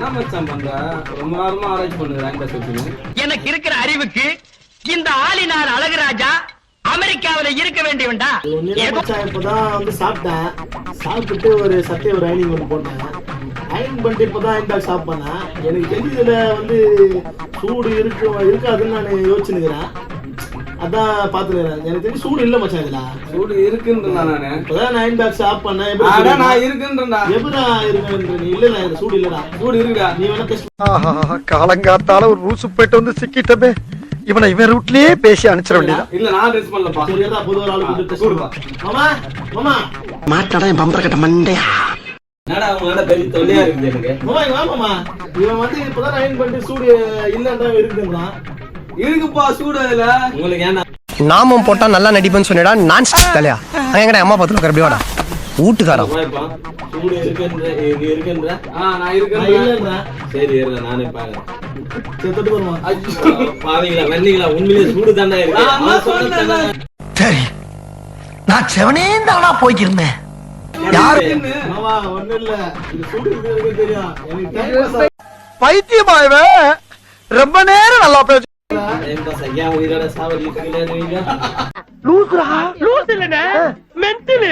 என்ன மச்சான் பண்ற? ரொம்ப நேரமா ஆராய்ச்சி பண்ணுறேன். எனக்கு இருக்கிற அறிவுக்கு இந்த ஆளினார் அழகுராஜா அமெரிக்காவில இருக்க வேண்டியவன்டா. இப்பதான் வந்து சாப்பிட்டேன். சாப்பிட்டுட்டு ஒரு சட்டையை ஒரு ஐனிங் ஒன்று போட்டேன். ஐனிங் பண்ணிட்டு இப்பதான் ஐன் பேக் ஸ்டாப் பண்ணேன். எனக்கு தெரிஞ்சதுல வந்து சூடு இருக்காதுன்னு நான் யோசிச்சுக்கிறேன். அதான் பாத்துக்கிறேன். எனக்கு தெரிஞ்சு சூடு இல்ல மச்சான். இதுல சூடு இருக்குன்றா நானு. இப்பதான் அயன் பேக் ஸ்டாப் பண்ணேன். நான் இருக்குன்றா. எப்படா இருக்கு? நீ இல்ல சூடு இல்லடா. சூடு இருக்குடா. நீ வேணா டெஸ்ட். காலங்காத்தால ஒரு ரூசு போயிட்டு வந்து சிக்கிட்டமே. இவனை இவன் ரூட்லயே பேசி அனுப்பிச்சிட வேண்டியதா. இல்ல நான் டெஸ்ட் பண்ணலப்பா. சரியா பொதுவா ஆளு கூப்பிட்டு டெஸ்ட் கொடுப்பா. மாமா மாமா மாட்டாடா என் பம்பர கட்ட மண்டையா. என்னடா உங்களோட பெரிய தொல்லையா இருக்குது எனக்கு. மாமா வா மாமா. இவன் வந்து இப்பதான் அயன் பண்ணிட்டு சூடு இல்லன்றா இருக்குன்றான். இருக்குப்பா சூடு அதுல. உங்களுக்கு ஏன்னா நாமம் போட்டா நல்லா நடிப்பேன்னு சொன்னடா. நான் தலையா எங்கடா அம்மா பத்துல அப்படி வாடா வீட்டுக்காரன். சூடு இருக்குன்ற நான் இருக்கேன். சரி நானே பாக்குறேன். செத்துட்டு வருமா? பாவீங்களா வந்தீங்களா? உண்மையிலே சூடு தாண்டா இருக்கு. சரி நான் செவனே தானா போய்க்கிருந்தேன். யாரு மாமா ஒண்ணு இல்ல. இது சூடு இருக்குன்னு தெரியும். எனக்கு டைம் பாஸ் பைத்தியமாயவே ரொம்ப நேரம் நல்லா பேச. டைம் பாஸ் ஐயா உயிரோட சாவடிக்கிறீங்க நீங்க. லூசுடா. லூஸ் இல்லனே மென்டல்.